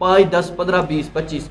5, 10, 15, 20, 25,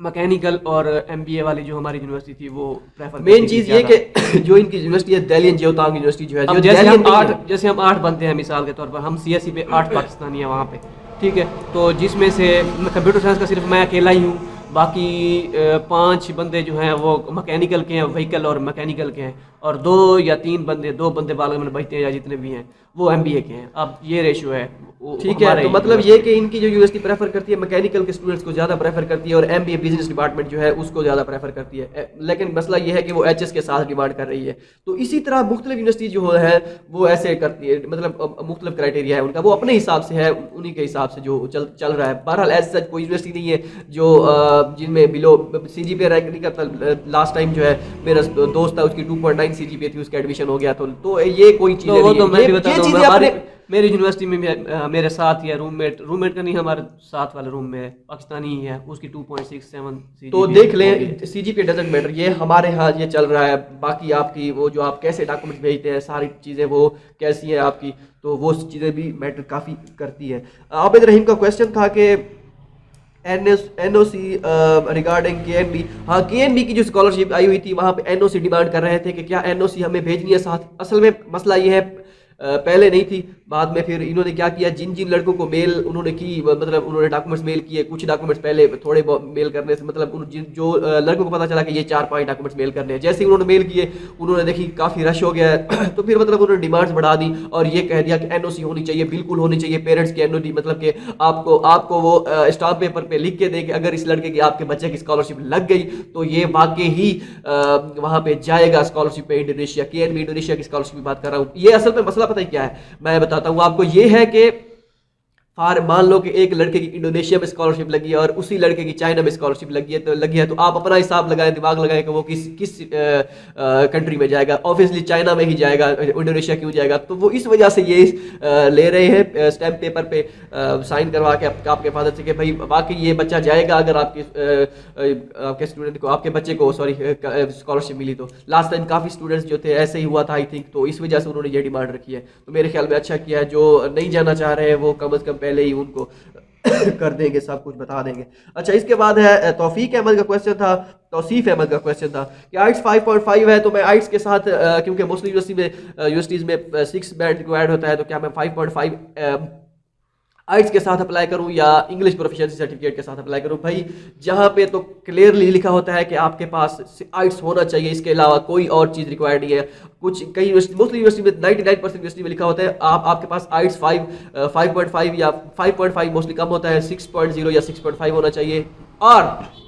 mechanical اور MBA والی جو ہماری یونیورسٹی تھی وہ پریفر مین چیز یہ کہ جو ان کی یونیورسٹی ہے دہلی جیوتانگ یونیورسٹی جو ہے اب جیسے ہم 8 بنتے ہیں مثال کے طور پر, ہم CSE پہ 8 پاکستانی ہیں وہاں پہ, ٹھیک ہے, تو جس میں سے کمپیوٹر سائنس کا صرف میں اکیلا ہی ہوں, باقی 5 بندے جو ہیں وہ مکینیکل کے ہیں, وہیکل اور مکینیکل کے ہیں, اور 2 یا 3 بندے پارلیمنٹ میں بیٹھتے ہیں یا جتنے بھی ہیں وہ MBA کے ہیں. اب یہ ریشو ہے, ٹھیک ہے. تو مطلب یہ کہ ان کی جو یونیورسٹی پریفر کرتی ہے مکینیکل کے اسٹوڈنٹس کو زیادہ پریفر کرتی ہے, اور MBA بزنس ڈپارٹمنٹ جو ہے اس کو زیادہ پریفر کرتی ہے, لیکن مسئلہ یہ ہے کہ وہ HS کے ساتھ ڈیمانڈ کر رہی ہے. تو اسی طرح مختلف یونیورسٹی جو ہے وہ ایسے کرتی ہے, مطلب مختلف کرائٹیریا ہے ان کا, وہ اپنے حساب سے ہے, انہی کے حساب سے جو چل رہا ہے. بہرحال ایز سچ کوئی یونیورسٹی نہیں ہے جو جن میں بلو CGPA رینک نہیں کرتا. لاسٹ ٹائم جو ہے میرا دوست تھا, اس کی 2.9 CGPA تھی, اس کا ایڈمیشن ہو گیا. تو یہ کوئی چیز نہیں ہے. میری یونیورسٹی میں میرے ساتھ ہی ہے روم میٹ کا نہیں, ہمارے ساتھ والے روم میں پاکستانی ہی ہے, اس کی 2.67. تو دیکھ لیں CGPA ڈزنٹ میٹر, یہ ہمارے ہاں یہ چل رہا ہے. باقی آپ کی وہ جو آپ کیسے ڈاکومنٹس بھیجتے ہیں ساری چیزیں وہ کیسی ہیں آپ کی, تو وہ چیزیں بھی میٹر کافی کرتی ہیں. عابد رحیم کا کویشچن تھا کہ NOC ریگارڈنگ KNB. ہاں KNB کی جو اسکالرشپ آئی ہوئی تھی وہاں پہ NOC ڈیمانڈ کر رہے تھے کہ کیا NOC ہمیں بھیجنی ہے ساتھ. اصل میں مسئلہ یہ ہے پہلے نہیں تھی, بعد میں پھر انہوں نے کیا کیا, جن لڑکوں کو میل انہوں نے کی, مطلب انہوں نے ڈاکومنٹس میل کیے, کچھ ڈاکومنٹس پہلے تھوڑے میل کرنے سے, مطلب جو لڑکوں کو پتا چلا کہ یہ 4-5 ڈاکومنٹس میل کرنے ہیں, جیسے انہوں نے میل کیے انہوں نے دیکھی کافی رش ہو گیا ہے, تو پھر مطلب انہوں نے ڈیمانڈس بڑھا دی اور یہ کہہ دیا کہ NOC ہونی چاہیے, بالکل ہونی چاہیے پیرنٹس کی NOC, مطلب کہ آپ کو وہ اسٹامپ پیپر پہ لکھ کے دیں کہ اگر اس لڑکے کی آپ کے بچے کی اسکالرشپ لگ گئی تو یہ واقعی ہی وہاں پہ جائے گا اسکالرشپ پہ انڈونیشیا. KNB انڈونیشیا کی اسکالرشپ کی بات کر رہا ہوں. یہ اصل میں مسئلہ پتہ ہی کیا ہے میں بتاتا ہوں آپ کو. یہ ہے کہ مان لو کہ ایک لڑکے کی انڈونیشیا میں اسکالرشپ لگی ہے اور اسی لڑکے کی چائنا میں اسکالرشپ لگی ہے تو آپ اپنا حساب لگائیں, دماغ لگائیں کہ وہ کس کنٹری میں جائے گا. آبویسلی چائنا میں ہی جائے گا, انڈونیشیا کیوں جائے گا. تو وہ اس وجہ سے یہ لے رہے ہیں اسٹیمپ پیپر پہ سائن کروا کے آپ کے فادر سے کہ بھائی واقعی یہ بچہ جائے گا اگر آپ کے اسٹوڈنٹ کو, آپ کے بچے کو اسکالرشپ ملی. تو لاسٹ ٹائم کافی اسٹوڈنٹس جو تھے ایسے ہی ہوا تھا آئی تھنک, تو اس وجہ سے انہوں نے یہ ڈیمانڈ رکھی ہے. تو میرے خیال میں اچھا کیا ہے, جو نہیں جانا چاہ رہے ہیں وہ کم از کم پہلے ہی ان کو کر دیں گے, سب کچھ بتا دیں گے. اچھا اس کے بعد ہے توفیق احمد کا کویشچن تھا, توصیف احمد کا کویشچن تھا کہ آئٹس 5.5 ہے, تو میں آئٹس کے ساتھ کیونکہ مسلم یونیورسٹیز میں 6 بینڈ ریکوائرڈ ہوتا ہے, تو کیا میں 5.5 آئٹس کے ساتھ اپلائی کروں یا انگلش پروفیشنسی سرٹیفکیٹ کے ساتھ اپلائی کروں؟ بھائی جہاں پہ تو کلیئرلی لکھا ہوتا ہے کہ آپ کے پاس آئٹس ہونا چاہیے, اس کے علاوہ کوئی اور چیز ریکوائرڈ نہیں ہے. کچھ کئی یونیورسٹی مسلم یونیورسٹی میں 99% یونیورسٹی میں لکھا ہوتا ہے آپ کے پاس آئٹس 5.5 یا 5.5 موسٹلی کم ہوتا ہے, 6.0 یا 6.5 ہونا چاہیے. اور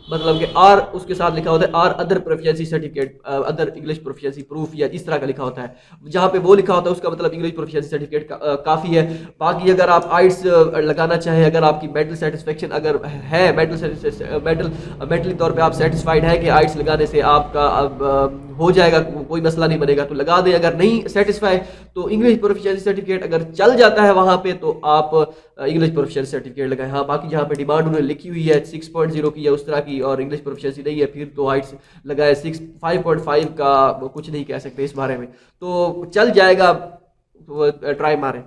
مطلب کہ اور اس کے ساتھ لکھا ہوتا ہے اور other proficiency certificate, other English proficiency proof یا اس طرح کا لکھا ہوتا ہے. جہاں پہ وہ لکھا ہوتا ہے اس کا مطلب انگلش پروفیشنسی سرٹیفکیٹ کافی ہے. باقی اگر آپ آئٹس لگانا چاہیں, اگر آپ کی مینٹل سیٹسفیکشن اگر ہے, مینٹلی طور پہ آپ سیٹسفائڈ ہے کہ آئٹس لگانے سے آپ کا اب ہو جائے گا, کوئی مسئلہ نہیں بنے گا, تو لگا دیں. اگر نہیں سیٹسفائی تو انگلش پروفیشنسی سرٹیفکیٹ اگر چل جاتا ہے وہاں پہ تو آپ انگلش پروفیشنسی سرٹیفکیٹ لگائیں. ہاں باقی جہاں پہ ڈیمانڈ انہوں نے لکھی ہوئی ہے 6.0 کی یا اس طرح کی اور انگلش پروفیشنسی نہیں ہے, پھر تو آئٹس لگائے. 5.5 کا کچھ نہیں کہہ سکتے اس بارے میں, تو چل جائے گا, ٹرائی ماریں.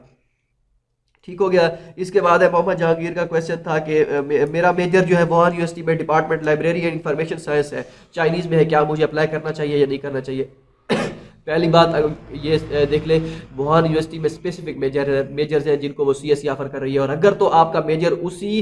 ٹھیک ہو گیا. اس کے بعد ہے محمد جہانگیر کا کویشچن تھا کہ میرا میجر جو ہے ووہان یونیورسٹی میں department library and information science ہے, چائنیز میں ہے, کیا مجھے اپلائی کرنا چاہیے یا نہیں کرنا چاہیے؟ پہلی بات یہ دیکھ لیں ووہان یونیورسٹی میں اسپیسیفک میجرز ہیں جن کو وہ CSE آفر کر رہی ہے, اور اگر تو آپ کا میجر اسی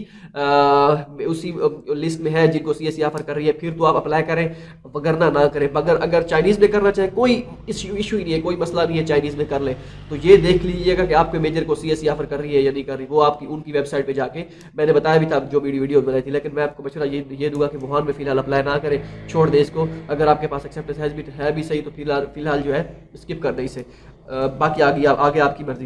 لسٹ میں ہے جن کو CSE آفر کر رہی ہے پھر تو آپ اپلائی کریں, وگرنہ نہ کریں. مگر اگر چائنیز میں کرنا چاہیں کوئی ایشو ہی نہیں ہے, کوئی مسئلہ نہیں ہے, چائنیز میں کر لیں. تو یہ دیکھ لیجیے گا کہ آپ کے میجر کو CSE آفر کر رہی ہے یا نہیں کر رہی. وہ آپ کی ان کی ویب سائٹ پہ جا کے میں نے بتایا بھی تھا جو ویڈیو بنائی تھی, لیکن میں آپ کو مشورہ یہ دوں گا کہ ووہان میں فی الحال اپلائی نہ کریں, چھوڑ دیں اس کو. اگر آپ کے پاس ایکسیپٹنس ہے بھی صحیح تو فی الحال جو ہے اسکپ کر دیں اسے, باقی آگے آپ کی مرضی.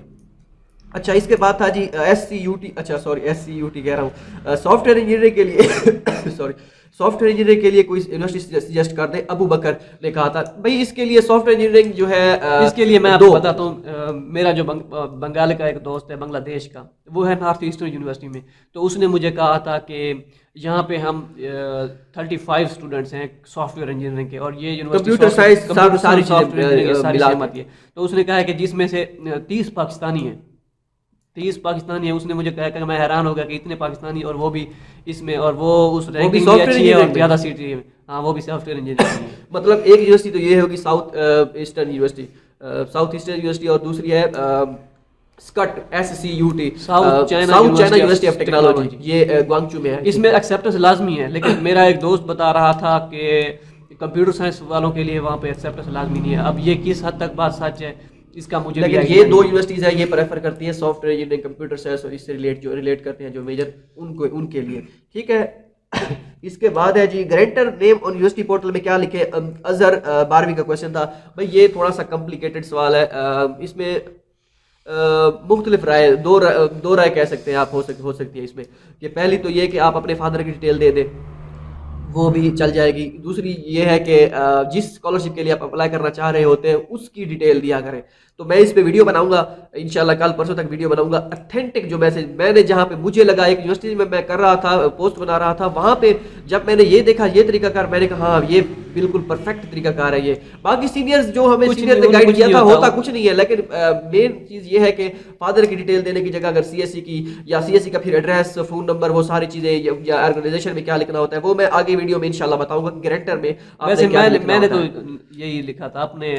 اچھا اس کے بعد تھا جی SCUT کہہ رہا ہوں, سافٹ ویئر انجینئرنگ کے لیے سافٹ ویئر انجینئرنگ کے لیے کوئی یونیورسٹی سجیسٹ کر دیں. ابو بکر نے کہا تھا بھائی اس کے لیے سافٹ ویئر انجینئرنگ جو ہے, اس کے لیے میں آپ کو بتاتا ہوں, میرا جو بنگال کا ایک دوست ہے, بنگلہ دیش کا, وہ ہے نارتھ ایسٹرن یونیورسٹی میں, تو اس نے مجھے کہا تھا کہ یہاں پہ ہم 35 اسٹوڈنٹس ہیں سافٹ ویئر انجینئرنگ کے, اور یہ یونیورسٹی کمپیوٹر سائنس ساری ساری سہمت ہے. تو اس نے کہا ہے کہ جس میں سے 30 پاکستانی ہیں, 30 پاکستانی ہے. اس نے مجھے کہا کہ میں حیران ہو گیا کہ اتنے پاکستانی اور وہ بھی اس میں, اور وہ اس بھی رینکنگ software بھی اچھی ہے اور engineering زیادہ سیٹی ہے. ہاں وہ بھی سافٹ ویئر انجینئر. مطلب ایک یونیورسٹی تو یہ ہوگی south eastern university, south eastern university, اور دوسری ہے سکٹ SCUT south China university of technology, یہ گوانگچو میں ہے. اس میں ایکسیپٹنس لازمی ہے, لیکن میرا ایک دوست بتا رہا تھا کہ کمپیوٹر سائنس والوں کے لیے وہاں پہ ایکسیپٹنس لازمی نہیں ہے. اب یہ کس حد تک بات سچ ہے اس کا مجھے, لیکن یہ دو یونیورسٹیز ہیں, یہ پریفر کرتی ہیں soft ware engineering, computer science, اور اس سے ریلیٹ کرتے ہیں جو میجر ان کے لیے. ٹھیک ہے. اس کے بعد ہے جی گرینٹر نیم آن یونیورسٹی پورٹل میں کیا لکھے. اظہر 12ویں کا کوشچن تھا بھائی, یہ تھوڑا سا کمپلیکیٹڈ سوال ہے. اس میں مختلف رائے, دو رائے کہہ سکتے ہیں آپ, ہو سکتی ہے اس میں. کہ پہلی تو یہ کہ آپ اپنے فادر کی ڈیٹیل دے دیں, وہ بھی چل جائے گی. دوسری یہ ہے کہ جس اسکالرشپ کے لیے آپ اپلائی کرنا چاہ رہے ہوتے ہیں اس کی ڈیٹیل دیا کریں. تو میں اس پہ ویڈیو بناؤں گا انشاءاللہ, کل پرسوں تک ویڈیو بناؤں گا. اتھینٹک جو میسج میں نے جہاں پہ مجھے لگا, ایک یونیورسٹی میں کر رہا تھا, پوسٹ بنا رہا تھا, وہاں پہ جب میں نے یہ دیکھا یہ طریقہ کار, میں نے کہا ہاں یہ بالکل پرفیکٹ طریقہ کار ہے. یہ باقی سینئرز جو ہمیں سینئر نے گائیڈ کیا تھا ہوتا کچھ نہیں ہے, لیکن مین چیز یہ ہے کہ فادر کی ڈیٹیل دینے کی جگہ اگر CSE کی یا CSE کا پھر ایڈریس, فون نمبر, وہ ساری چیزیں, یا آرگنائزیشن میں کیا لکھنا ہوتا ہے, وہ میں آگے ویڈیو میں انشاءاللہ بتاؤں گا. گرینٹر میں ویسے میں نے تو یہی لکھا تھا اپنے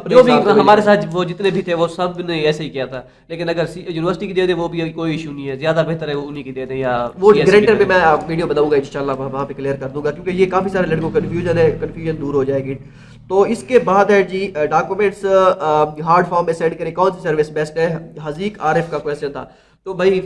جو بھی ہمارے ساتھ وہ جتنے بھی تھے وہ سب نے ایسے ہی کیا تھا. لیکن اگر یونیورسٹی کی دے دیں وہ بھی کوئی ایشو نہیں ہے, زیادہ بہتر ہے انہیں کی دے دیں. یا وہ گرینٹر میں میں ویڈیو بتاؤں گا انشاءاللہ, وہاں پہ کلیئر کر دوں گا, کیونکہ یہ کافی سارے لڑکوں کو کنفیوژن دور ہو جائے گی. تو اس کے بعد ہے جی ڈاکومنٹس ہارڈ فارم میں سینڈ کریں, کون سی سروس بیسٹ ہے. حذیق عارف کا کویشچن تھا. تو بھائی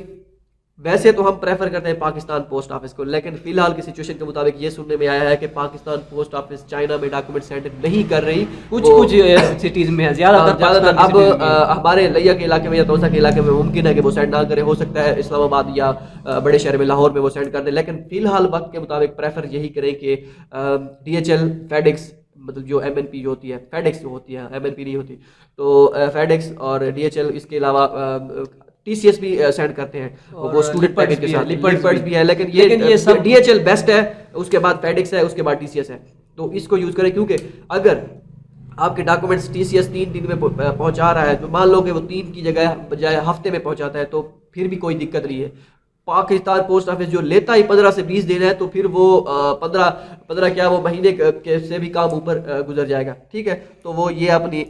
ویسے تو ہم پریفر کرتے ہیں پاکستان پوسٹ آفس کو, لیکن فی الحال کی سچویشن کے مطابق یہ سننے میں آیا ہے کہ پاکستان پوسٹ آفس چائنا میں ڈاکومنٹ سینڈ نہیں کر رہی. کچھ سٹیز میں ہے, زیادہ تر. اب ہمارے لیا کے علاقے میں یا توسا کے علاقے میں ممکن ہے کہ وہ سینڈ نہ کرے, ہو سکتا ہے اسلام آباد یا بڑے شہر میں لاہور میں وہ سینڈ کر دیں. لیکن فی الحال وقت کے مطابق پریفر یہی کریں کہ DHL, FedEx, مطلب جو MNP جو ہوتی ہے, FedEx جو ہوتی ہے, MNP نہیں ہوتی, تو FedEx اور DHL, اس کے علاوہ TCS بھی سینڈ کرتے ہیں, وہ اسٹوڈنٹ پیکج کے ساتھ. لیپرڈز بھی ہے, لیکن یہ DHL بیسٹ ہے, اس کے بعد FedEx ہے, اس کے بعد TCS ہے. تو اس کو یوز کریں, کیونکہ اگر آپ کے ڈاکومنٹس TCS 3 دن میں پہنچا رہا ہے, تو مان لو کہ وہ 3 کی جگہ بجائے ہفتے میں پہنچاتا ہے, تو پھر بھی کوئی دقت نہیں ہے. پاکستان پوسٹ آفس جو لیتا ہی 15 سے 20 دن ہے, تو پھر وہ 15 کیا وہ مہینے کے سے بھی کام اوپر گزر جائے گا. ٹھیک ہے, تو وہ یہ اپنی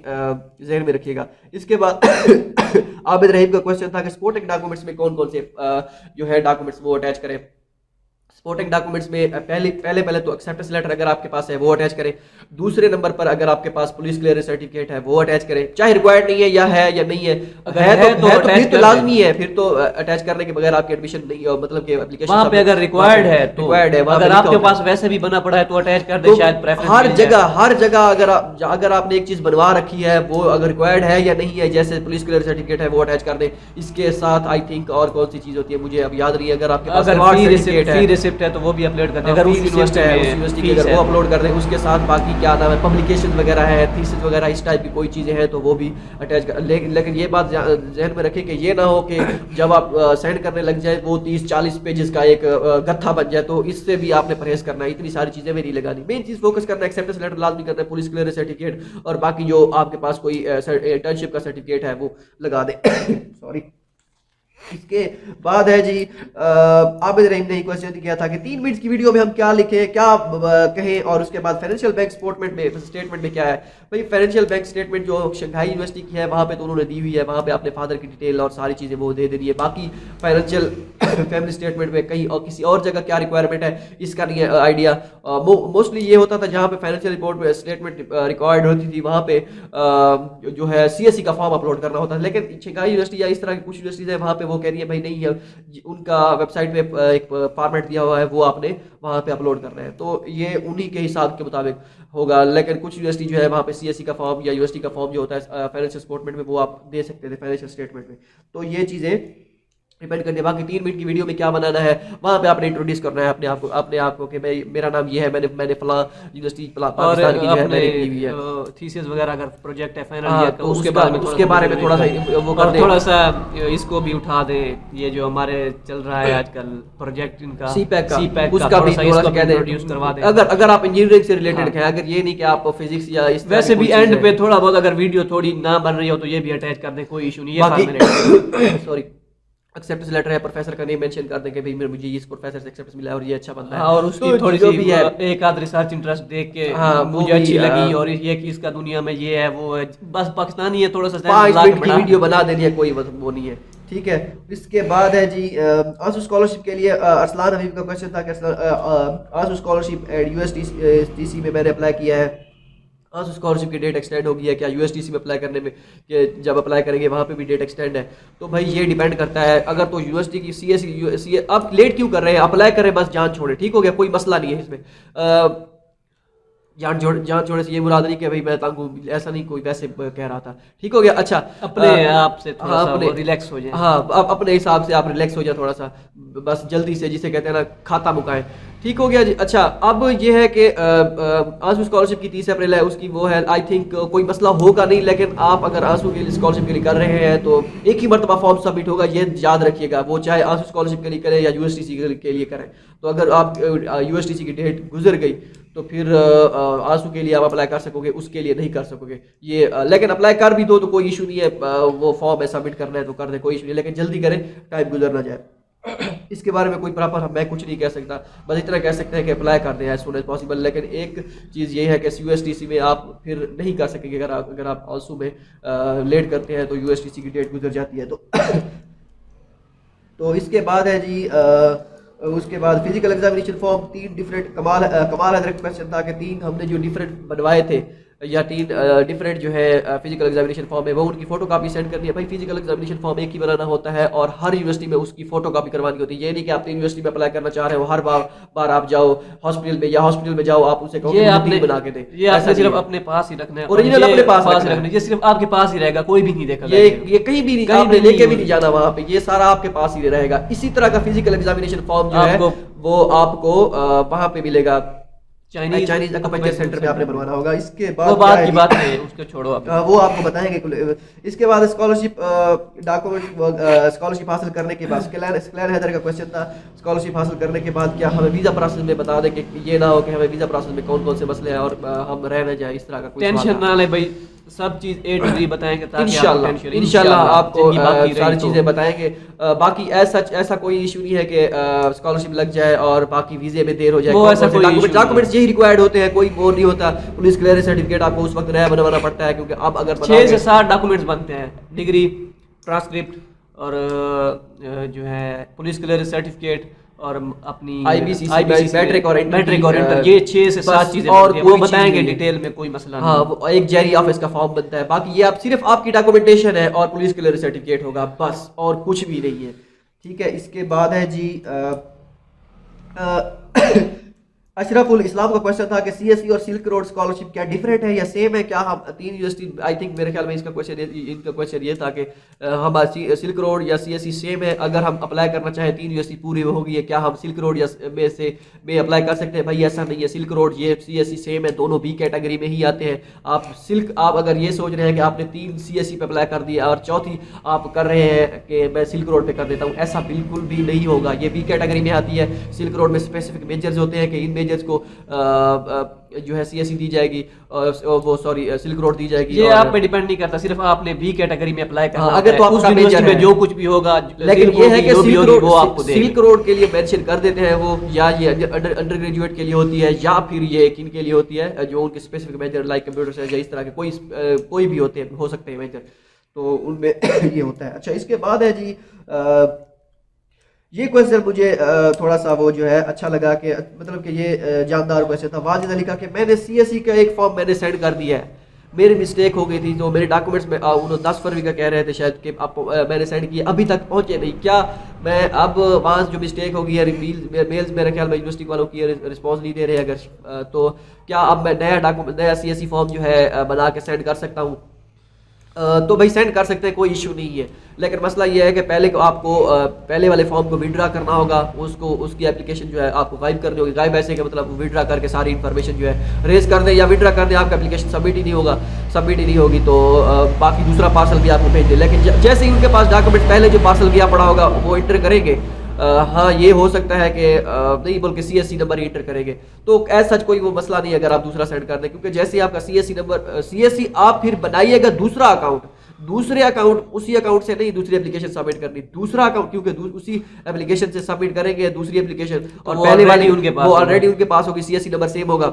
ذہن میں رکھیے گا. اس کے بعد عابد رحیم کا کوشچن تھا کہ سپورٹنگ ڈاکومنٹس میں کون کون سے جو ہے ڈاکومنٹس وہ اٹیچ کریں. سپورٹنگ ڈاکومنٹس میں پہلے تو ایکسیپٹنس لیٹر اگر آپ کے پاس ہے وہ اٹیچ کریں. دوسرے نمبر پر اگر آپ کے پاس پولیس کلیئرنس سرٹیفکیٹ ہے وہ اٹیچ کریں, چاہے ریکوائرڈ نہیں ہے یا ہے یا نہیں ہے. اگر تو لازمی ہے, پھر تو اٹیچ کرنے کے بغیر آپ کی ایڈمیشن نہیں, مطلب کہ اپلیکیشن وہاں پہ اگر ریکوائرڈ ہے تو اگر آپ کے پاس ویسے بھی بنا پڑا ہے تو اٹیچ کر دیں. شاید ہر جگہ اگر آپ نے ایک چیز بنوا رکھی ہے, وہ اگر ریکوائرڈ ہے یا نہیں ہے, جیسے پولیس کلیئرنس سرٹیفکیٹ ہے وہ اٹیچ کر دیں. اس کے ساتھ آئی تھنک اور کون سی چیز ہوتی ہے مجھے اب یاد نہیں ہے, اگر آپ کے پاس فی ریسپٹ ہے تو وہ بھی اپلوڈ کر دیں. اگر یونیورسٹی کی اگر وہ اپلوڈ کر دیں, اس کے ساتھ باقی کیا نام ہے پبلیکیشن وغیرہ ہے, تھیسس وغیرہ اس ٹائپ کی کوئی چیزیں ہیں تو وہ بھی اٹیچ کر. لیکن یہ بات ذہن میں رکھیں کہ یہ نہ ہو کہ جب آپ سینڈ کرنے لگ جائیں وہ 30-40 پیجز کا ایک گتھا بن جائے, تو اس سے بھی آپ نے پرہیز کرنا ہے. اتنی ساری چیزیں میں نہیں لگانی. مین چیز فوکس کرنا ہے, ایکسیپٹنس لیٹر لازمی کرنا ہے, پولیس کلیئرنس سرٹیفکیٹ, اور باقی جو آپ کے پاس کوئی انٹرنشپ کا سرٹیفکیٹ ہے وہ لگا دیں. سوری. اس کے بعد ہے جی عابد رحیم نے کوشچن کیا تھا کہ 3 منٹ کی ویڈیو میں ہم کیا لکھیں, کیا کہیں, اور اس کے بعد فائنینشیل بینک اسٹیٹمنٹ میں کیا ہے. بھائی فائنینشیل بینک اسٹیٹمنٹ جو شنگھائی یونیورسٹی کی ہے وہاں پہ تو انہوں نے دی ہوئی ہے, وہاں پہ اپنے فادر کی ڈیٹیل اور ساری چیزیں وہ دے دی ہے. باقی فائنینشیل فیملی اسٹیٹمنٹ میں کہیں اور کسی اور جگہ کیا ریکوائرمنٹ ہے اس کا نہیں ہے آئیڈیا. موسٹلی یہ ہوتا تھا جہاں پہ فائنینشیل رپورٹ اسٹیٹمنٹ ریکوائرڈ ہوتی تھی وہاں پہ جو ہے CSE کا فارم اپلوڈ کرنا ہوتا ہے. لیکن شنگھائی یونیورسٹی یا اس طرح کی کچھ یونیورسٹیز ہیں وہاں پہ وہ کہہ رہی ہے بھائی نہیں ہے, ان کا ویب سائٹ پہ ایک فارمیٹ دیا ہوا ہے وہ آپ نے وہاں پہ اپلوڈ کرنا ہے. تو یہ انہی کے حساب کے مطابق ہوگا. لیکن کچھ یونیورسٹی جو ہے وہاں پہ CSE کا فارم یا یونیورسٹی کا فارم جو ہوتا ہے فائنینشیل اسٹیٹمنٹ میں وہ آپ دے سکتے تھے فائنینشیل اسٹیٹمنٹ میں. تو یہ چیزیں ڈیپینڈ کرتے ہیں. باقی 3 منٹ کی ویڈیو میں کیا بنانا ہے وہاں پہ آپ نے انٹروڈیوس کرنا ہے اپنے آپ کو کہ بھائی میرا نام یہ ہے, میں نے فلاں یونیورسٹی پاکستان کی جو ہے میں نے کی ہوئی ہے, تھیسس وغیرہ اگر پروجیکٹ ہے فائنل ہاں ایئر تو اس کے بارے میں تھوڑا سا وہ کر دیں, تھوڑا سا اس کو بھی اٹھا دیں, یہ جو ہمارے چل رہا ہے آج کل پروجیکٹ ان کا سی پیک کا اس کا بھی تھوڑا سا کہہ دیں انٹروڈیوس کروا دیں. اگر آپ انجینئرنگ سے ریلیٹڈ ہیں, اگر یہ نہیں کہ آپ فزکس یا اس ویسے بھی اینڈ پہ تھوڑا بہت اگر ویڈیو تھوڑی نہ بن رہی ہو تو یہ بھی اٹیچ کر دیں, کوئی ایشو نہیں ہے. سوری ایکسیپٹنس لیٹر ہے, پروفیسر کا نیم مینشن کر دیں کہ بھائی مجھے اس پروفیسر سے ایکسیپٹنس ملا ہے اور یہ اچھا بندہ ہے, اور اس کی تھوڑی سی ایک آدھ ریسرچ انٹرسٹ دیکھ کے مجھے اچھی لگی اور یہ کہ اس کا دنیا میں یہ ہے وہ ہے, بس پاکستانی ہے, تھوڑا سا 5 منٹ کی ویڈیو بنا دینی ہے, کوئی وہ نہیں ہے. ٹھیک ہے. اس کے بعد ہے جی آنسو اسکالرشپ کے لیے ارسلان حبیب کا کوشچن تھا کہ ANSO scholarship at U S T C میں میں نے اپلائی کیا ہے, آنسو اسکالرشپ کی ڈیٹ ایکسٹینڈ ہو گئی ہے کیا یو ایس ٹی سی میں اپلائی کرنے میں, کہ جب اپلائی کریں گے وہاں پہ بھی ڈیٹ ایکسٹینڈ ہے. تو بھائی یہ ڈیپینڈ کرتا ہے, اگر تو یونیورسٹی کی سی ایس آپ لیٹ کیوں کر رہے ہیں, اپلائی کریں بس جان چھوڑیں, ٹھیک ہو گیا, کوئی مسئلہ نہیں ہے اس میں. جان چھوڑے سے یہ مراد نہیں کہ بھائی میں تنگ ہوں, ایسا نہیں, کوئی ویسے کہہ رہا تھا, ٹھیک ہو گیا. اچھا اپنے آپ سے تھوڑا سا ریلیکس ہو جائیں, ہاں اپنے حساب سے آپ ریلیکس ہو جائیں تھوڑا سا, بس جلدی سے جسے کہتے ہیں نا کھاتا مکائیں, ٹھیک ہو گیا جی. اچھا اب یہ ہے کہ آنسو اسکالرشپ کی 30 اپریل ہے, اس کی وہ ہے, آئی تھنک کوئی مسئلہ ہوگا نہیں, لیکن آپ اگر آنسو کی اسکالرشپ کے لیے کر رہے ہیں تو ایک ہی مرتبہ فارم سبمٹ ہوگا, یہ یاد رکھیے گا, وہ چاہے آنسو اسکالرشپ کے لیے کریں یا یو ایس ٹی سی کے لیے کریں. تو اگر آپ یو ایس ٹی سی کی ڈیٹ گزر گئی تو پھر آنسو کے لیے آپ اپلائی کر سکو گے, اس کے لیے نہیں کر سکو گے یہ, لیکن اپلائی کر بھی دو تو کوئی ایشو نہیں ہے, وہ فارم ہے سبمٹ کرنا ہے تو کر دیں, کوئی ایشو نہیں, لیکن جلدی کریں, ٹائم گزر نہ جائے. اس کے بارے میں کوئی پراپر میں کچھ نہیں کہہ سکتا, بس اتنا کہہ سکتے ہیں کہ اپلائی کر دیں ایز سون ایز پاسبل. لیکن ایک چیز یہ ہے کہ یو ایس ٹی سی میں آپ پھر نہیں کر سکیں گے, اگر آپ آنسو میں لیٹ کرتے ہیں تو یو ایس ٹی سی کی ڈیٹ گزر جاتی ہے. تو اس کے بعد ہے جی اس کے بعد فزیکل ایگزامینیشن فارم 3 ڈفرینٹ, کمال حیدر کا کویشچن تھا کہ 3 ہم نے جو ڈفرینٹ بنوائے تھے یا 3 ڈفرینٹ جو ہے فزیکل ایگزامینیشن فارم ہے وہ ان کی فوٹو کاپی سینڈ کرنی ہے. بھائی فزیکل ایگزامینیشن فارم ایک ہی بنانا ہوتا ہے اور ہر یونیورسٹی میں اس کی فوٹو کاپی کروانی ہوتی ہے. یہ نہیں کہ آپ 3 یونیورسٹی میں اپلائی کرنا چاہ رہے ہو, ہر بار آپ جاؤ ہاسپٹل میں جاؤ, آپ ان سے کہو کہ مجھے بنا کے دیں, یہ آپ نے صرف اپنے پاس ہی رکھنا ہے, اوریجنل اپنے پاس رکھنا ہے, یہ صرف آپ کے پاس ہی رہے گا, کوئی بھی نہیں دیکھا, یہ کہیں بھی نہیں, آپ نے لے کے بھی نہیں جانا وہاں پہ, یہ سارا آپ کے پاس ہی رہے گا. اسی طرح کا فزیکل ایگزامینیشن فارم جو ہے وہ آپ کو وہاں پہ ملے گا, چائنیز اکوپنچر سینٹر میں آپ نے بنوانا ہوگا. اس کے بعد وہ بات کی بات ہے, اس کو چھوڑو, وہ آپ کو بتائیں گے. اس کے بعد اسکالرشپ ڈاکومنٹ, اسکالرشپ حاصل کرنے کے بعد اسکلین حیدر کا کویشچن تھا, اسکالرشپ حاصل کرنے کے بعد کیا ہمیں ویزا پروسیس میں بتا دیں کہ یہ نہ ہو کہ ہمیں ویزا پروسیس میں کون کون سے مسئلے ہیں اور ہم رہ نہ جائیں, اس طرح کا کوئی ٹینشن نہ لیں بھائی, سب چیز اے ٹو زی بتائیں گے انشاءاللہ آپ کو ساری چیزیں بتائیں گے. باقی ایسا کوئی ایشو نہیں ہے کہ اسکالرشپ لگ جائے اور باقی ویزے میں دیر ہو جائے. ڈاکومنٹس یہی ریکوائرڈ ہوتے ہیں, کوئی وہ نہیں ہوتا. پولیس کلیئرنس سرٹیفکیٹ آپ کو اس وقت نیا بنوانا پڑتا ہے, کیونکہ اب اگر 6 سے 7 ڈاکومنٹس بنتے ہیں, ڈگری, ٹرانسکرپٹ اور جو ہے پولیس کلیئرنس سرٹیفکیٹ اور اپنی آئی بی سی میٹرک اور انٹر, یہ 6 سے 7 چیزیں اور وہ بتائیں گے ڈیٹیل میں, کوئی مسئلہ نہیں. ہاں وہ ایک جیری آفس کا فارم بنتا ہے, باقی یہ صرف آپ کی ڈاکومنٹیشن ہے اور پولیس کلیئرنس سرٹیفکیٹ ہوگا بس, اور کچھ بھی نہیں ہے. ٹھیک ہے. اس کے بعد ہے جی اشرف الاسلام کا کویشچن تھا کہ سی ایس سی اور سلک روڈ اسکالرشپ کیا ڈفرینٹ ہے یا سیم ہے, کیا ہم 3 یونیورسٹی, آئی تھنک میرے خیال میں اس کا کویشچن یہ تھا کہ ہم سلک روڈ یا سی ایس سی سیم ہے, اگر ہم اپلائی کرنا چاہیں 3 یونیورسٹی پوری ہوگی ہے, کیا ہم سلک روڈ یا میں اپلائی کر سکتے ہیں. بھائی ایسا نہیں ہے, سلک روڈ یہ سی ایس سی سیم ہے, دونوں بی کیٹیگری میں ہی آتے ہیں. آپ اگر یہ سوچ رہے ہیں کہ آپ نے 3 سی ایس سی پہ اپلائی کر دیا اور چوتھی آپ کر رہے ہیں کہ میں سلک روڈ پہ کر دیتا ہوں, ایسا بالکل بھی نہیں ہوگا. یہ بی کیٹیگری میں آتی ہے. سلک روڈ میں اسپیسیفک میجرز ہوتے ہیں کہ ان میجرز کو جو ہے سی ایس سی دی جائے گی, وہ سوری سلک روڈ دی جائے گی. یہ آپ پہ ڈیپینڈ نہیں کرتا, صرف آپ نے بی کیٹیگری میں اپلائی کرنا ہے. اگر تو آپ کا میجر میں جو کچھ بھی ہوگا, لیکن یہ ہے کہ سلک روڈ کے لیے مینشن کر دیتے ہیں وہ, یا یہ انڈر گریجویٹ کے لیے ہوتی ہے یا پھر یہ کن کے لیے ہوتی ہے, جو ان کے specific major like computer science یا اس طرح کے کوئی بھی ہو سکتے ہیں میجر, تو ان میں یہ ہوتا ہے. اچھا اس کے بعد ہے جی یہ کویشچن مجھے تھوڑا سا وہ جو ہے اچھا لگا, کہ مطلب کہ یہ جاندار کویشچن تھا. واجد علی کا کہ میں نے سی ایس سی کا ایک فارم میں نے سینڈ کر دیا ہے, میری مسٹیک ہو گئی تھی, تو میرے ڈاکومنٹس میں انہوں 10 فروری کا کہہ رہے تھے شاید کہ میں نے سینڈ کیا, ابھی تک پہنچے نہیں. کیا میں اب وہاں جو مسٹیک ہو گئی ہے میلز میرے خیال میں یونیورسٹی والوں کی رسپانس نہیں دے رہے اگر, تو کیا اب میں نیا سی ایس سی فارم جو ہے بنا کے سینڈ کر سکتا ہوں؟ تو بھائی سینڈ کر سکتے ہیں, کوئی ایشو نہیں ہے. لیکن مسئلہ یہ ہے کہ پہلے آپ کو پہلے والے فارم کو وڈرا کرنا ہوگا, اس کی اپلیکیشن جو ہے آپ کو غائب کرنی ہوگی. غائب ایسے کہ مطلب وڈرا کر کے ساری انفارمیشن جو ہے ریز کر دیں یا وڈرا کر دیں, آپ کا اپلیکیشن سبمٹ ہی نہیں ہوگی تو باقی دوسرا پارسل بھی آپ کو بھیج دیں. لیکن جیسے ہی ان کے پاس ڈاکومنٹ پہلے جو پارسل گیا پڑا ہوگا وہ انٹر کریں گے, ہاں یہ ہو سکتا ہے کہ نہیں بلکہ سی ایس سی نمبر ہی انٹر کریں گے, تو ایز سچ کوئی وہ مسئلہ نہیں ہے اگر آپ دوسرا سینڈ کر دیں, کیونکہ جیسے آپ کا سی ایس سی نمبر آپ پھر بنائیے گا دوسرے اکاؤنٹ اسی اکاؤنٹ سے نہیں دوسری اپلیکیشن سبمٹ کرنی, دوسرا اکاؤنٹ کیونکہ اسی اپلیکیشن سے سبمٹ کریں گے دوسری اپلیکیشن, اور پہلے والی وہ آلریڈی ان کے پاس ہوگی, C S C number same ہوگا,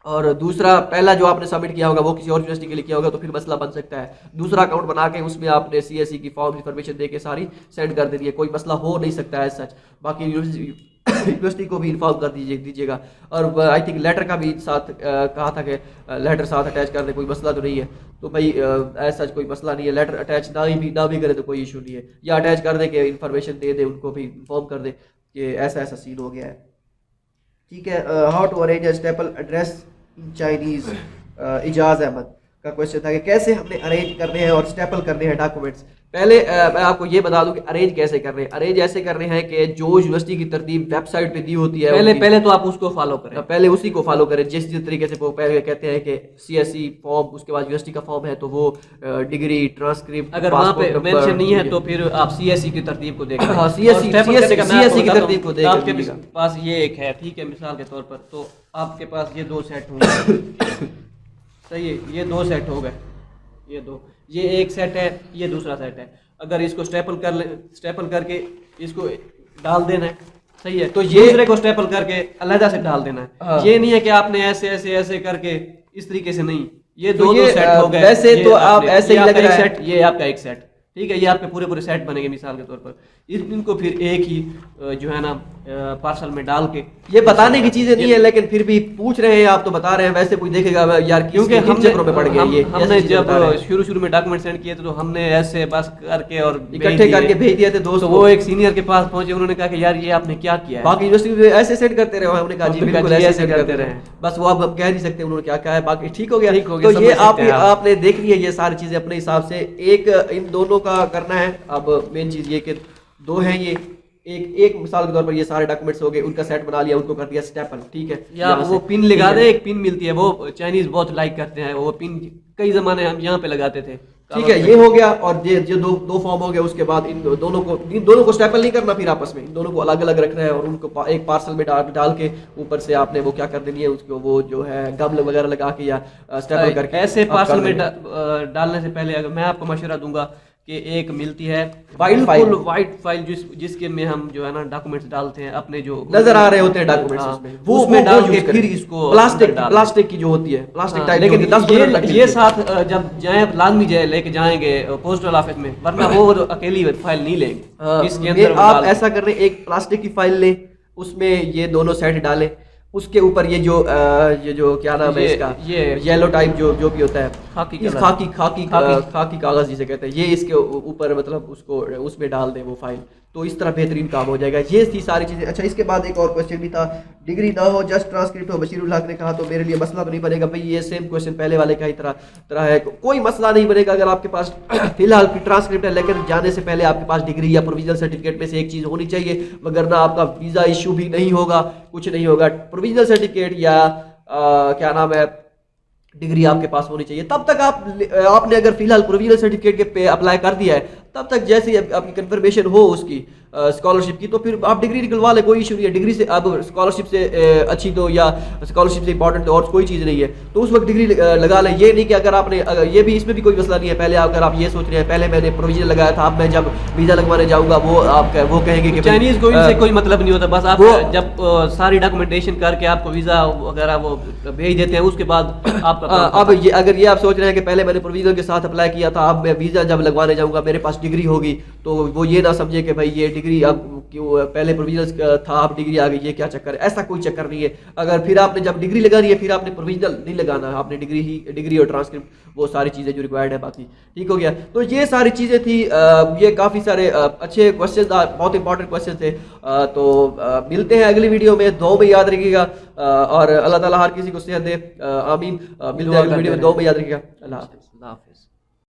اور دوسرا پہلا جو آپ نے سبمٹ کیا ہوگا وہ کسی اور یونیورسٹی کے لیے کیا ہوگا, تو پھر مسئلہ بن سکتا ہے. دوسرا اکاؤنٹ بنا کے اس میں آپ نے سی ایس سی کی فارم انفارمیشن دے کے ساری سینڈ کر دینی ہے, کوئی مسئلہ ہو نہیں سکتا ہے سچ. باقی یونیورسٹی کو بھی انفارم کر دیجیے گا, اور آئی تھنک لیٹر کا بھی ساتھ کہا تھا کہ لیٹر ساتھ اٹیچ کر دیں, کوئی مسئلہ تو نہیں ہے. تو بھائی ایسا کوئی مسئلہ نہیں ہے, لیٹر اٹیچ نہ بھی کرے تو کوئی ایشو نہیں ہے, یا اٹیچ کر دیں کہ انفارمیشن دے دیں, ان کو بھی انفارم کر دیں کہ ایسا سین ہو گیا ہے. ٹھیک ہے. How to arrange staple address in Chinese, Ejaz Ahmed کا کوشچن تھا کہ کیسے ہم نے ارینج کرنے ہیں اور اسٹیپل کرنے ہیں ڈاکومنٹس. پہلے میں آپ کو یہ بتا دوں کہ ارینج کیسے کرنے ہیں. ارینج ایسے کرنے ہیں کہ جو یونیورسٹی کی ترتیب ویب سائٹ پہ دی ہوتی ہے پہلے تو آپ اس کو فالو کریں, پہلے اسی کو فالو کریں. جس طریقے سے وہ پہلے کہتے ہیں کہ سی ایس سی فارم, اس کے بعد یونیورسٹی کا فارم ہے تو وہ ڈگری ٹرانسکرپٹ, اگر وہاں پہ مینشن نہیں ہے تو پھر آپ سی ایس سی کی ترتیب کو دیکھیں. ہاں سی ایس سی کی ترتیب کو دیکھیں. آپ کے پاس یہ ایک ہے, ٹھیک ہے, مثال کے طور پر تو آپ کے پاس یہ 2 سیٹ ہوں گے, صحیح ہے, یہ 2 سیٹ ہو گئے, یہ ایک سیٹ ہے, یہ دوسرا سیٹ ہے. اگر اس کو اسٹیپل کر کے اس کو ڈال دینا ہے, صحیح ہے, تو یہ دوسرے کو اسٹیپل کر کے علیحدہ سے ڈال دینا ہے. یہ نہیں ہے کہ آپ نے ایسے کر کے اس طریقے سے, نہیں, یہ دو سیٹ ہو گئے. ویسے تو آپ ایسے ہی لگ رہا ہے, یہ آپ کا ایک سیٹ, ٹھیک ہے, یہ آپ کے پورے سیٹ بنے گے مثال کے طور پر. ان کو پھر ایک ہی جو ہے نا پارسل میں ڈال کے, یہ بتانے کی چیزیں نہیں ہے لیکن پھر بھی پوچھ رہے ہیں آپ تو بتا رہے ہیں. ویسے کوئی دیکھے گا یار کیونکہ ہم چکروں میں پڑ گیا, ہم نے جب شروع میں ڈاکومنٹ سینڈ کیے تھے تو ہم نے ایسے بس کر کے اور اکٹھے کر کے بھیج دیے تھے دوست. وہ ایک سینئر کے پاس پہنچے, انہوں نے کہا کہ یار یہ آپ نے کیا کیا ہے. باقی یونیورسٹی میں ایسے سینڈ کرتے رہے, ہم نے کہا جی بالکل ایسے سینڈ کرتے رہے, بس وہ اب کہہ نہیں سکتے انہوں نے کیا کہا ہے. باقی ٹھیک ہو گیا. تو یہ آپ نے دیکھ لی ہے یہ ساری چیزیں اپنے حساب سے. ایک ان دونوں کا کرنا ہے. اب مین چیز یہ کہ 2 ہیں, یہ ایک مثال کے طور پر یہ سارے ڈاکومنٹس ہو گئے, ان کا سیٹ بنا لیا, ان کو کر دیا اسٹیپل, ٹھیک ہے. یا وہ پن لگا دے, ایک پن ملتی ہے, وہ چائنیز بہت لائک کرتے ہیں, وہ پن کئی زمانے ہم یہاں پہ لگاتے تھے, ٹھیک ہے. یہ ہو گیا, اور یہ دو فارم ہو گئے. اس کے بعد ان دونوں کو اسٹیپل نہیں کرنا پھر آپس میں, ان دونوں کو الگ الگ رکھنا ہے, اور ان کو ایک پارسل میں ڈال کے اوپر سے آپ نے وہ کیا کر دینی ہے, اس کو وہ جو ہے گم وغیرہ لگا کے یا اسٹیپل کر کے. ایسے پارسل میں ڈالنے سے پہلے اگر میں آپ کو مشورہ دوں گا کہ ایک ملتی ہے وائٹ فائل جس کے میں ہم جو ہے نا ڈاکومنٹس ڈالتے ہیں, اپنے جو نظر آ رہے ہوتے ہیں ڈاکومنٹس, اس میں ڈال کے پھر اس کو پلاسٹک کی جو ہوتی ہے, پلاسٹک ٹائپ. لیکن یہ ساتھ جب جائیں لازمی لے کے جائیں گے پوسٹل آفس میں, ورنہ وہ اکیلی فائل نہیں لیں گے. اس کے اندر آپ ایسا کر رہے ہیں, ایک پلاسٹک کی فائل لیں, اس میں یہ دونوں سیٹ ڈالیں, اس کے اوپر یہ جو کیا نام ہے اس کا, یہ یلو ٹائپ جو بھی ہوتا ہے, خاکی کاغذ جسے کہتے ہیں, یہ اس کے اوپر مطلب اس میں ڈال دیں وہ فائل, تو اس طرح بہترین کام ہو جائے گا. یہ تھی ساری چیزیں. اچھا, اس کے بعد ایک اور کوشچن بھی تھا, ڈگری نہ ہو جسٹ ٹرانسکرپٹ ہو. بشیر الحق نے کہا تو میرے لیے مسئلہ تو نہیں بنے گا. بھائی یہ سیم کوشچن پہلے والے کا ہی طرح ہے, کوئی مسئلہ نہیں بنے گا اگر آپ کے پاس فی الحال کی ٹرانسکرپٹ ہے, لیکن جانے سے پہلے آپ کے پاس ڈگری یا پروویژنل سرٹیفکیٹ میں سے ایک چیز ہونی چاہیے, وگرنہ آپ کا ویزا ایشو بھی نہیں ہوگا, کچھ نہیں ہوگا. پروویژنل سرٹیفکیٹ یا کیا نام ہے ڈگری آپ کے پاس ہونی چاہیے. تب تک آپ نے اگر فی الحال پروویژنل سرٹیفکیٹ کے پہ اپلائی کر دیا ہے, تب تک جیسے آپ کی کنفرمیشن ہو اس کی اسکالرشپ کی, تو پھر آپ ڈگری نکلوا لیں, کوئی ایشو نہیں ہے. ڈگری سے اب اسکالرشپ سے اچھی تو یا اسکالرشپ سے امپورٹنٹ اور کوئی چیز نہیں ہے, تو اس وقت ڈگری لگا لیں. یہ نہیں کہ اگر آپ نے, یہ بھی اس میں بھی کوئی مسئلہ نہیں ہے. پہلے اگر آپ یہ سوچ رہے ہیں پہلے میں نے پروویژنل لگایا تھا, اب میں جب ویزا لگوانے جاؤں گا وہ کہیں گے کہ چائنیز کو ان سے کوئی مطلب نہیں ہوتا, بس آپ جب ساری ڈاکومنٹیشن کر کے آپ کو ویزا وغیرہ وہ بھیج دیتے ہیں, اس کے بعد آپ اب اگر یہ آپ سوچ رہے ہیں کہ پہلے میں نے پروویژنل کے ساتھ اپلائی کیا تھا, اب میں ویزا جب لگوانے جاؤں گا میرے پاس ڈگری ہوگی, تو وہ یہ نہ سمجھے کہ بھائی یہ ڈگری اب پہلے پروویژنل تھا اب ڈگری آ گئی, یہ کیا چکر ہے. ایسا کوئی چکر نہیں ہے. اگر پھر آپ نے جب ڈگری لگانی ہے پھر آپ نے پروویژنل نہیں لگانا, آپ نے ڈگری اور ٹرانسکرپٹ وہ ساری چیزیں جو ریکوائرڈ ہے. باقی ٹھیک ہو گیا. تو یہ ساری چیزیں تھی. یہ کافی سارے اچھے کوشچن, بہت امپورٹنٹ کوشچن تھے. تو ملتے ہیں اگلی ویڈیو میں. دعاؤں میں یاد رکھیے گا, اور اللہ تعالیٰ ہر کسی کو صحت دے, آمین. ملتے ہیں اگلی ویڈیو میں. دعاؤں میں یاد رکھیے گا. اللہ حافظ.